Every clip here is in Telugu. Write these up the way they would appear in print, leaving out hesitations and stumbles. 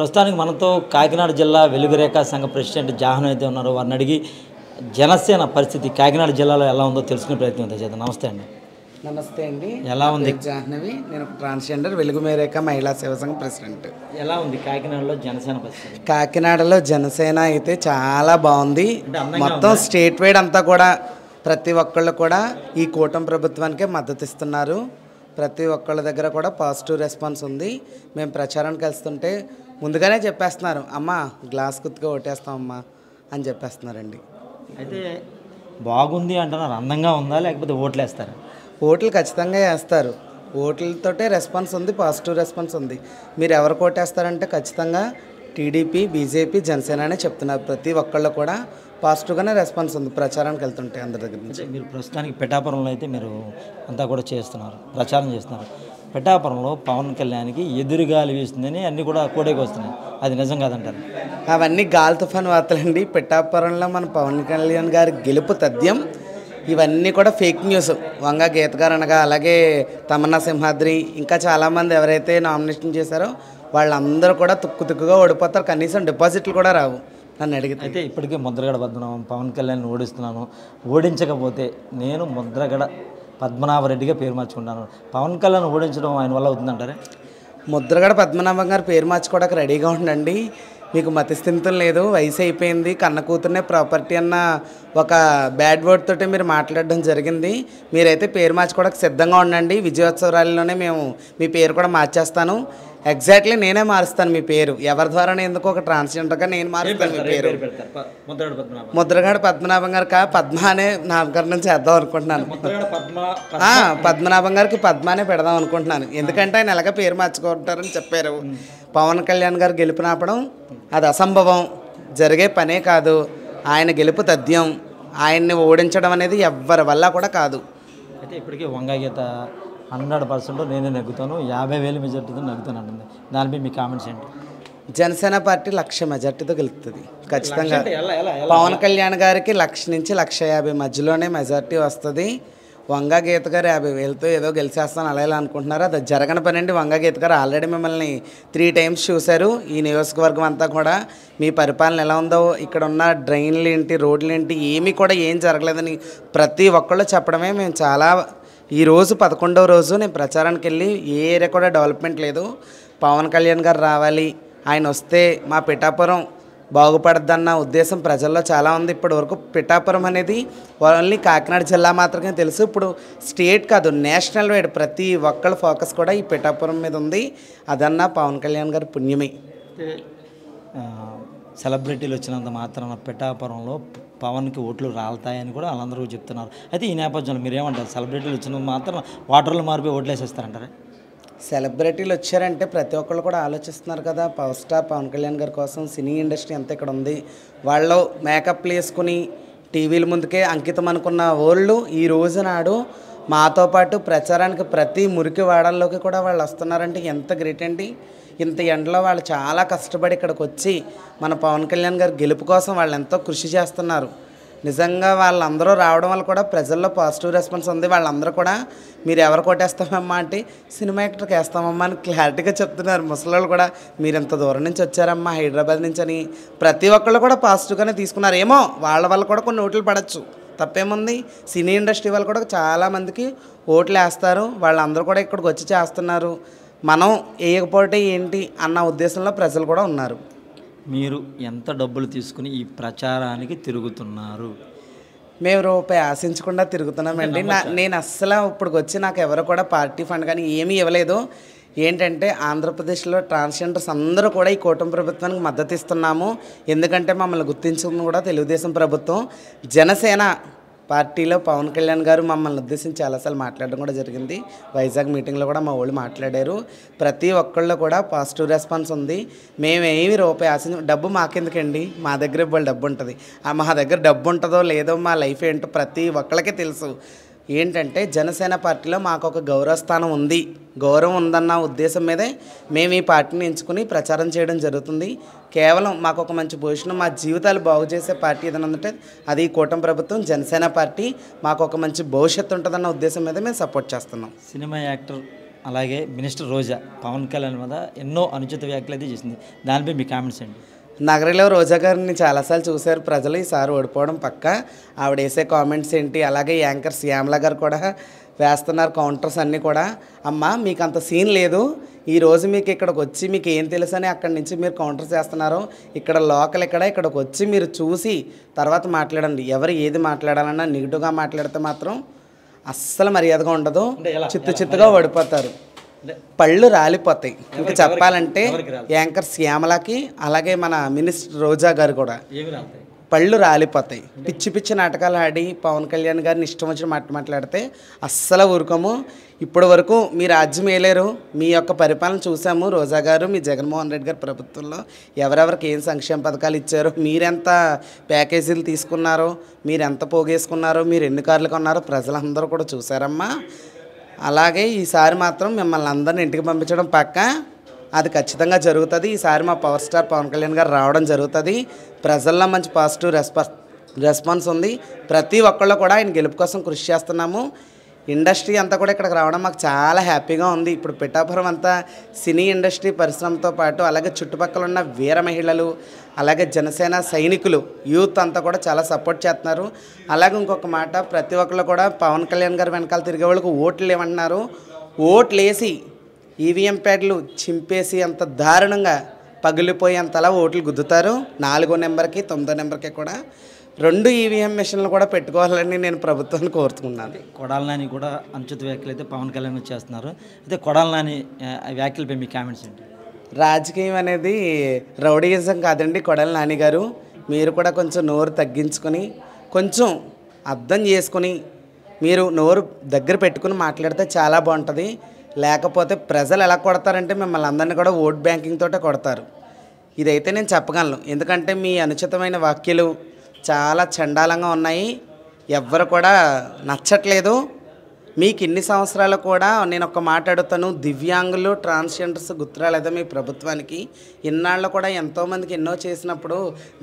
ప్రస్తుతానికి మనతో కాకినాడ జిల్లా వెలుగురేఖ సంఘ ప్రెసిడెంట్ జాహ్నవి అయితే ఉన్నారు. వారిని అడిగి జనసేన పరిస్థితి కాకినాడ జిల్లాలో ఎలా ఉందో తెలుసుకునే ప్రయత్నం చేద్దాం. నమస్తే అండి. నమస్తే అండి. ఎలా ఉంది? జాహ్నవి, నేను ట్రాన్స్జెండర్ వెలుగురేఖ మహిళా సేవా సంఘం ప్రెసిడెంట్. ఎలా ఉంది కాకినాడలో జనసేన పరిస్థితి? కాకినాడలో జనసేన అయితే చాలా బాగుంది. మొత్తం స్టేట్ వైడ్ అంతా కూడా ప్రతి ఒక్కళ్ళు కూడా ఈ కూటమి ప్రభుత్వానికే మద్దతు ఇస్తున్నారు. ప్రతి ఒక్కళ్ళ దగ్గర కూడా పాజిటివ్ రెస్పాన్స్ ఉంది. మేము ప్రచారానికి వెళ్తుంటే ముందుగానే చెప్పేస్తున్నారు, అమ్మ గ్లాస్ గుర్తుగా ఓటేస్తామమ్మా అని చెప్పేస్తున్నారండి. అయితే బాగుంది అంటున్నారు. అందంగా ఉందా లేకపోతే ఓట్లు వేస్తారా? ఓట్లు ఖచ్చితంగా వేస్తారు. ఓట్లతోటే రెస్పాన్స్ ఉంది, పాజిటివ్ రెస్పాన్స్ ఉంది. మీరు ఎవరు ఓటేస్తారంటే ఖచ్చితంగా టీడీపీ, బీజేపీ, జనసేన అనే చెప్తున్నారు. ప్రతి ఒక్కళ్ళు కూడా పాజిటివ్గానే రెస్పాన్స్ ఉంది ప్రచారానికి వెళ్తుంటే అందరి దగ్గర నుంచి. మీరు ప్రస్తుతానికి పిఠాపురంలో అయితే మీరు అంతా కూడా చేస్తున్నారు, ప్రచారం చేస్తున్నారు. పిఠాపురంలో పవన్ కళ్యాణ్కి ఎదురుగాలి వీస్తుందని అన్నీ కూడా కోడేకి వస్తున్నాయి. అది నిజం కాదంటారు? అవన్నీ గాలి తుఫాన్ వార్తలండి. పిఠాపురంలో మన పవన్ కళ్యాణ్ గారి గెలుపు తథ్యం. ఇవన్నీ కూడా ఫేక్ న్యూస్. వంగ గీత గారు అనగా, అలాగే తమన్నా సింహాద్రి, ఇంకా చాలామంది ఎవరైతే నామినేషన్ చేశారో వాళ్ళందరూ కూడా తుక్కుగా ఓడిపోతారు. కనీసం డిపాజిట్లు కూడా రావు నన్ను అడిగితే. అయితే ఇప్పటికే ముద్రగడ పద్మనాభం పవన్ కళ్యాణ్ ఓడిస్తున్నాను, ఓడించకపోతే నేను ముద్రగడ పద్మనాభరెడ్డిగా పేరు మార్చుకుంటాను. పవన్ కళ్యాణ్ ఓడించడం ఆయన వల్ల అవుతుందంటారే? ముద్రగడ పద్మనాభం గారు పేరు మార్చుకోవడానికి రెడీగా ఉండండి. మీకు మతిస్థిమితం లేదు, వయసు అయిపోయింది, కన్న కూతుర్నే ప్రాపర్టీ అన్న ఒక బ్యాడ్ వర్డ్ తోటి మీరు మాట్లాడడం జరిగింది. మీరైతే పేరు మార్చుకోవడానికి సిద్ధంగా ఉండండి. విజయోత్సవ ర్యాలీలోనే మేము మీ పేరు కూడా మార్చేస్తాను. ఎగ్జాక్ట్లీ నేనే మారుస్తాను మీ పేరు. ఎవరి ద్వారా ఎందుకు ఒక ట్రాన్స్జెండర్గా నేను మారుస్తాను మీ పేరు. ముద్రగడ పద్మనాభం గారికి పద్మ అనే నామకరణం చేద్దాం అనుకుంటున్నాను. పద్మనాభం గారికి పద్మానే పెడదాం అనుకుంటున్నాను. ఎందుకంటే ఆయన ఎలాగ పేరు మార్చుకుంటారని చెప్పారు. పవన్ కళ్యాణ్ గారు గెలుపునాపడం అది అసంభవం, జరిగే పనే కాదు. ఆయన గెలుపు తథ్యం. ఆయన్ని ఓడించడం అనేది ఎవ్వరి వల్ల కూడా కాదు. అయితే ఇప్పటికీ వంగగీత 100% నేనే నెగ్గుతాను, 50,000 మెజార్టీతో నెగ్గుతాను అంటుంది. దానిపై మీ కామెంట్స్ ఏంటి? జనసేన పార్టీ 1,00,000 మెజార్టీతో గెలుస్తుంది ఖచ్చితంగా. పవన్ కళ్యాణ్ గారికి 1,00,000 నుంచి 1,50,000 మధ్యలోనే మెజార్టీ వస్తుంది. వంగ గీత గారు 50,000తో ఏదో గెలిచేస్తాను అలా ఇలా అనుకుంటున్నారు. అది జరగని పని అండి. వంగ గీత గారు ఆల్రెడీ మిమ్మల్ని 3 టైమ్స్ చూశారు. ఈ నియోజకవర్గం అంతా కూడా మీ పరిపాలన ఎలా ఉందో, ఇక్కడ ఉన్న డ్రైన్లు ఏంటి, రోడ్లు ఏంటి, ఏమీ కూడా ఏం జరగలేదని ప్రతి ఒక్కళ్ళు చెప్పడమే. మేము చాలా ఈరోజు 11వ రోజు నేను ప్రచారానికి వెళ్ళి ఏ ఏరియా కూడా డెవలప్మెంట్ లేదు. పవన్ కళ్యాణ్ గారు రావాలి, ఆయన వస్తే మా పిఠాపురం బాగుపడద్దన్న ఉద్దేశం ప్రజల్లో చాలా ఉంది. ఇప్పటి వరకు పిఠాపురం అనేది ఓన్లీ కాకినాడ జిల్లా మాత్రమే తెలుసు. ఇప్పుడు స్టేట్ కాదు, నేషనల్ వైడ్ ప్రతి ఒక్కళ్ళ ఫోకస్ కూడా ఈ పిఠాపురం మీద ఉంది. అదన్నా పవన్ కళ్యాణ్ గారి పుణ్యమే. సెలబ్రిటీలు వచ్చినంత మాత్రాన పిఠాపురంలో పవన్కి ఓట్లు రాలుతాయని కూడా వాళ్ళందరూ చెప్తున్నారు. అయితే ఈ నేపథ్యంలో మీరు ఏమంటారు? సెలబ్రిటీలు వచ్చినంత మాత్రం వాటర్లు మారిపోయి ఓట్లు వేసేస్తారంటారా? సెలబ్రిటీలు వచ్చారంటే ప్రతి ఒక్కళ్ళు కూడా ఆలోచిస్తున్నారు కదా. పవర్ స్టార్ పవన్ కళ్యాణ్ గారి కోసం సినీ ఇండస్ట్రీ అంతా ఇక్కడ ఉంది. వాళ్ళు మేకప్లు వేసుకుని టీవీల ముందుకే అంకితం అనుకున్న వాళ్ళు ఈ రోజు నాడు మాతో పాటు ప్రచారానికి ప్రతి మురికి వాడల్లోకి కూడా వాళ్ళు వస్తున్నారంటే ఎంత గ్రేట్ అండి. ఇంత ఎండలో వాళ్ళు చాలా కష్టపడి ఇక్కడికి వచ్చి మన పవన్ కళ్యాణ్ గారి గెలుపు కోసం వాళ్ళు ఎంతో కృషి చేస్తున్నారు. నిజంగా వాళ్ళందరూ రావడం వల్ల కూడా ప్రజల్లో పాజిటివ్ రెస్పాన్స్ ఉంది. వాళ్ళందరూ కూడా మీరు ఎవరు కొట్టేస్తామమ్మా అంటే సినిమా యాక్టర్కి వేస్తామమ్మా అని క్లారిటీగా చెప్తున్నారు. ముసలి కూడా మీరు ఇంత దూరం నుంచి వచ్చారమ్మా హైదరాబాద్ నుంచి అని ప్రతి ఒక్కళ్ళు కూడా పాజిటివ్గానే తీసుకున్నారు. ఏమో వాళ్ళ వల్ల కూడా కొన్ని ఓట్లు పడవచ్చు, తప్పేముంది. సినీ ఇండస్ట్రీ వాళ్ళు కూడా చాలామందికి ఓట్లు వేస్తారు. వాళ్ళందరూ కూడా ఇక్కడికి వచ్చి చేస్తున్నారు. మనం వేయకపోతే ఏంటి అన్న ఉద్దేశంలో ప్రజలు కూడా ఉన్నారు. మీరు ఎంత డబ్బులు తీసుకుని ఈ ప్రచారానికి తిరుగుతున్నారు? మేము రూపాయి ఆశించకుండా తిరుగుతున్నామండి. నేను అస్సలు ఇప్పుడు వచ్చి నాకు ఎవరు కూడా పార్టీ ఫండ్ కానీ ఏమీ ఇవ్వలేదు. ఏంటంటే ఆంధ్రప్రదేశ్లో ట్రాన్స్జెండర్స్ అందరూ కూడా ఈ కూటమి ప్రభుత్వానికి మద్దతు ఇస్తున్నాము. ఎందుకంటే మమ్మల్ని గుర్తించింది కూడా తెలుగుదేశం ప్రభుత్వం. జనసేన పార్టీలో పవన్ కళ్యాణ్ గారు మమ్మల్ని ఉద్దేశించి చాలాసార్లు మాట్లాడడం కూడా జరిగింది. వైజాగ్ మీటింగ్లో కూడా మా వాళ్ళు మాట్లాడారు. ప్రతి ఒక్కళ్ళు కూడా పాజిటివ్ రెస్పాన్స్ ఉంది. మేమేమి రూపాయి ఆశించ డబ్బు మాకెందుకండి, మా దగ్గర వాళ్ళు డబ్బు ఉంటుంది. మా దగ్గర డబ్బు ఉంటుందో లేదో మా లైఫ్ ఏంటో ప్రతి ఒక్కళ్ళకే తెలుసు. ఏంటంటే జనసేన పార్టీలో మాకు ఒక గౌరవస్థానం ఉంది, గౌరవం ఉందన్న ఉద్దేశం మీదే మేము ఈ పార్టీని ఎంచుకుని ప్రచారం చేయడం జరుగుతుంది. కేవలం మాకు ఒక మంచి పొజిషన్, మా జీవితాలు బాగు చేసే పార్టీ ఏదైనా ఉందంటే అది కూటమి ప్రభుత్వం, జనసేన పార్టీ. మాకు ఒక మంచి భవిష్యత్తు ఉంటుందన్న ఉద్దేశం మీద మేము సపోర్ట్ చేస్తున్నాం. సినిమా యాక్టర్ అలాగే మినిస్టర్ రోజా పవన్ కళ్యాణ్ మీద ఎన్నో అనుచిత వ్యాఖ్యలు అయితే చేసింది. దానిపై మీ కామెంట్స్ ఏంటి? నగరిలో రోజా గారిని చాలాసార్లు చూశారు ప్రజలు, ఈసారి ఓడిపోవడం పక్క. ఆవిడ వేసే కామెంట్స్ ఏంటి, అలాగే యాంకర్ శ్యామల గారు కూడా వేస్తున్నారు కౌంటర్స్ అన్నీ కూడా. అమ్మ మీకు అంత సీన్ లేదు, ఈరోజు మీకు ఇక్కడికి వచ్చి మీకు ఏం తెలుసు అని అక్కడి నుంచి మీరు కౌంటర్స్ వేస్తున్నారు. ఇక్కడ లోకల్ ఇక్కడికి వచ్చి మీరు చూసి తర్వాత మాట్లాడండి. ఎవరు ఏది మాట్లాడాలన్నా నెగిటివ్గా మాట్లాడితే మాత్రం అస్సలు మర్యాదగా ఉండదు, చిత్తుగా ఓడిపోతారు, పళ్ళు రాలిపోతాయి. ఇంకా చెప్పాలంటే యాంకర్ శ్యామలకి అలాగే మన మినిస్టర్ రోజా గారు కూడా పళ్ళు రాలిపోతాయి. పిచ్చి పిచ్చి నాటకాలు ఆడి పవన్ కళ్యాణ్ గారిని ఇష్టం వచ్చిన మాట్లాడితే అస్సలు ఊరుకోము. ఇప్పటి వరకు మీ రాజ్యం వేయలేరు, మీ యొక్క పరిపాలన చూసాము. రోజా గారు మీ జగన్మోహన్ రెడ్డి గారి ప్రభుత్వంలో ఎవరెవరికి ఏం సంక్షేమ పథకాలు ఇచ్చారో, మీరెంత ప్యాకేజీలు తీసుకున్నారో, మీరు ఎంత పోగేసుకున్నారో, మీరు ఎన్ని కార్లు కొన్నారో ప్రజలందరూ కూడా చూసారమ్మా. అలాగే ఈసారి మాత్రం మిమ్మల్ని అందరిని ఇంటికి పంపించడం పక్క, అది ఖచ్చితంగా జరుగుతుంది. ఈసారి మా పవర్ స్టార్ పవన్ కళ్యాణ్ గారు రావడం జరుగుతుంది. ప్రజల్లో మంచి పాజిటివ్ రెస్పాన్స్ ఉంది. ప్రతి ఒక్కళ్ళు కూడా ఆయన గెలుపు కోసం కృషి చేస్తున్నాము. ఇండస్ట్రీ అంతా కూడా ఇక్కడికి రావడం మాకు చాలా హ్యాపీగా ఉంది. ఇప్పుడు పిఠాపురం అంతా సినీ ఇండస్ట్రీ పరిశ్రమతో పాటు అలాగే చుట్టుపక్కల ఉన్న వీర మహిళలు, అలాగే జనసేన సైనికులు, యూత్ అంతా కూడా చాలా సపోర్ట్ చేస్తున్నారు. అలాగే ఇంకొక మాట, ప్రతి ఒక్కళ్ళు కూడా పవన్ కళ్యాణ్ గారు వెనకాల తిరిగే వాళ్ళకు ఓట్లు ఏమంటున్నారు, ఓట్లు వేసి ఈవీఎం ప్యాడ్లు చింపేసి అంత దారుణంగా పగిలిపోయేంతలా ఓట్లు గుద్దుతారు. 4వ నెంబర్కి 9వ నెంబర్కి కూడా 2 ఈవీఎం మిషన్లు కూడా పెట్టుకోవాలని నేను ప్రభుత్వాన్ని కోరుతున్నాను. కొడాలి నాని కూడా అనుచిత వ్యాఖ్యలు అయితే పవన్ కళ్యాణ్ చేస్తున్నారు. అయితే కొడాలి నాని వ్యాఖ్యలపై మీ కామెంట్స్ ఏంటి? రాజకీయం అనేది రౌడీయిజం కాదండి కొడాలి నాని గారు. మీరు కూడా కొంచెం నోరు తగ్గించుకొని కొంచెం అర్థం చేసుకొని మీరు నోరు దగ్గర పెట్టుకుని మాట్లాడితే చాలా బాగుంటుంది. లేకపోతే ప్రజలు ఎలా కొడతారంటే మిమ్మల్ని అందరినీ కూడా ఓట్ బ్యాంకింగ్ తోటే కొడతారు. ఇదైతే నేను చెప్పగలను. ఎందుకంటే మీ అనుచితమైన వ్యాఖ్యలు చాలా చండాలంగా ఉన్నాయి, ఎవ్వరు కూడా నచ్చట్లేదు. మీకు ఇన్ని సంవత్సరాలు కూడా నేను ఒక మాట అడుగుతాను, దివ్యాంగులు ట్రాన్స్జెండర్స్ గుర్తురాలేదా మీ ప్రభుత్వానికి? ఇన్నాళ్ళు కూడా ఎంతోమందికి ఎన్నో చేసినప్పుడు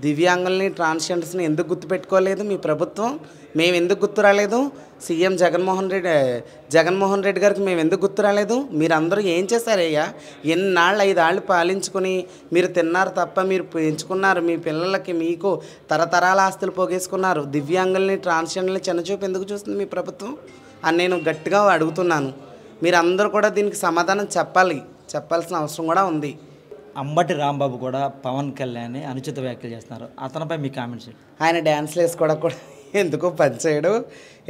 దివ్యాంగుల్ని ట్రాన్స్జెండర్స్ని ఎందుకు గుర్తుపెట్టుకోలేదు మీ ప్రభుత్వం? మేము ఎందుకు గుర్తు రాలేదు? సీఎం జగన్మోహన్ రెడ్డి గారికి మేము ఎందుకు గుర్తు రాలేదు? మీరందరూ ఏం చేశారయ్యా? ఎన్నాళ్ళు 5 ఏళ్ళు పాలించుకుని మీరు తిన్నారు తప్ప మీరు పెంచుకున్నారు, మీ పిల్లలకి మీకు తరతరాల ఆస్తులు పోగేసుకున్నారు. దివ్యాంగుల్ని ట్రాన్స్జెండర్ని చిన్నచూపు ఎందుకు చూస్తుంది మీ ప్రభుత్వం అని నేను గట్టిగా అడుగుతున్నాను. మీరందరూ కూడా దీనికి సమాధానం చెప్పాల్సిన అవసరం కూడా ఉంది. అంబటి రాంబాబు కూడా పవన్ కళ్యాణ్ అనుచిత వ్యాఖ్యలు చేస్తున్నారు. అతనిపై మీ కామెంట్స్? ఆయన డ్యాన్స్లు వేసుకోవడం కూడా ఎందుకు పనిచేయడు?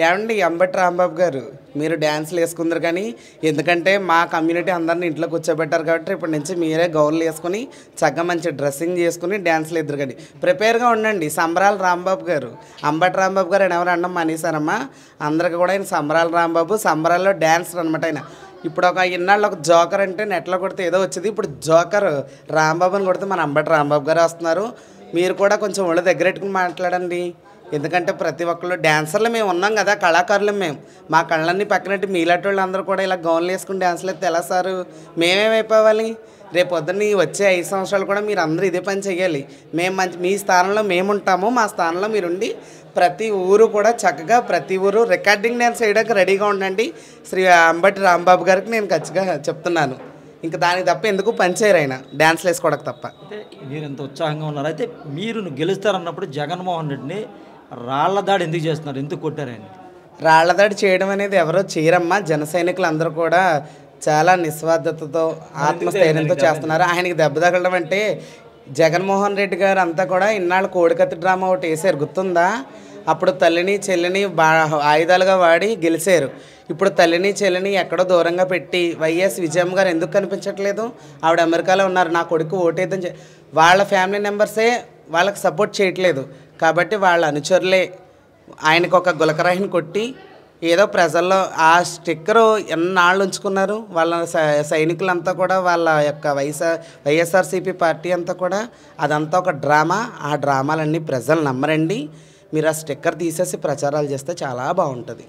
ఏమండి అంబటి రాంబాబు గారు, మీరు డ్యాన్స్లు వేసుకుందరు కానీ, ఎందుకంటే మా కమ్యూనిటీ అందరిని ఇంట్లో కూర్చోబెట్టారు కాబట్టి ఇప్పటి నుంచి మీరే గౌన్లు వేసుకుని చక్కగా మంచి డ్రెస్సింగ్ చేసుకుని డ్యాన్స్లు ఎదురు కానీ ప్రిపేర్గా ఉండండి. సంబరాల రాంబాబు గారు, అంబటి రాంబాబు గారు ఆయన ఎవరు అన్నం మానేశారమ్మా? అందరికీ కూడా ఆయన సంబరాల రాంబాబు, సంబరాల్లో డ్యాన్సర్ అనమాట ఆయన. ఇప్పుడు ఒక ఇన్నాళ్ళు ఒక జోకర్ అంటే నెట్లో కొడితే ఏదో వచ్చేది, ఇప్పుడు జోకర్ రాంబాబు అని కొడితే మన అంబటి రాంబాబు గారు వస్తున్నారు. మీరు కూడా కొంచెం ఒళ్ళు దగ్గర పెట్టుకుని మాట్లాడండి. ఎందుకంటే ప్రతి ఒక్కళ్ళు డ్యాన్సర్లు మేము ఉన్నాం కదా, కళాకారులు మేము. మా కళ్ళన్నీ పక్కనట్టు మీలాంటి వాళ్ళు అందరూ కూడా ఇలా గౌన్లు వేసుకుని డ్యాన్స్లు అయితే ఎలా సారు? మేమేమైపోవాలి? రేపు పొద్దున్న వచ్చే 5 సంవత్సరాలు కూడా మీరు అందరూ ఇదే పని చేయాలి. మేము మీ స్థానంలో మేము ఉంటాము, మా స్థానంలో మీరుండి ప్రతి ఊరు కూడా చక్కగా ప్రతి ఊరు రికార్డింగ్ డ్యాన్స్ వేయడానికి రెడీగా ఉండండి. శ్రీ అంబటి రాంబాబు గారికి నేను ఖచ్చితంగా చెప్తున్నాను. ఇంకా దానికి తప్ప ఎందుకు పనిచేయరు ఆయన డ్యాన్స్లు వేసుకోవడానికి తప్ప. అయితే మీరు ఎంత ఉత్సాహంగా ఉన్నారు. అయితే మీరు గెలుస్తారన్నప్పుడు జగన్మోహన్ రెడ్డిని రాళ్ల దాడి ఎందుకు చేస్తున్నారు? ఎందుకు కొట్టారు ఆయన? రాళ్ల దాడి చేయడం అనేది ఎవరో చేయరమ్మా. జన సైనికులు అందరూ కూడా చాలా నిస్వార్థతతో ఆత్మస్థైర్యంతో చేస్తున్నారు. ఆయనకి దెబ్బ తగలడం అంటే జగన్మోహన్ రెడ్డి గారు అంతా కూడా ఇన్నాళ్ళు కోడికత్తి డ్రామా ఒకటి వేసారు, గుర్తుందా? అప్పుడు తల్లిని చెల్లిని ఆయుధాలుగా వాడి గెలిచారు. ఇప్పుడు తల్లిని చెల్లిని ఎక్కడో దూరంగా పెట్టి వైఎస్ విజయమ్మ గారు ఎందుకు కనిపించట్లేదు? ఆవిడ అమెరికాలో ఉన్నారు. నా కొడుకు ఓటేద్దని వాళ్ళ ఫ్యామిలీ మెంబర్సే వాళ్ళకి సపోర్ట్ చేయట్లేదు కాబట్టి వాళ్ళ అనుచరులే ఆయనకు ఒక గులకరాయిని కొట్టి ఏదో ప్రజల్లో ఆ స్టిక్కరు ఎన్నాళ్ళు ఉంచుకున్నారు. వాళ్ళ సైనికులంతా కూడా వాళ్ళ యొక్క వైఎస్ఆర్సీపీ పార్టీ అంతా కూడా అదంతా ఒక డ్రామా. ఆ డ్రామాలన్నీ ప్రజలు నమ్మరండి. మీరు ఆ స్టిక్కర్ తీసేసి ప్రచారాలు చేస్తే చాలా బాగుంటుంది.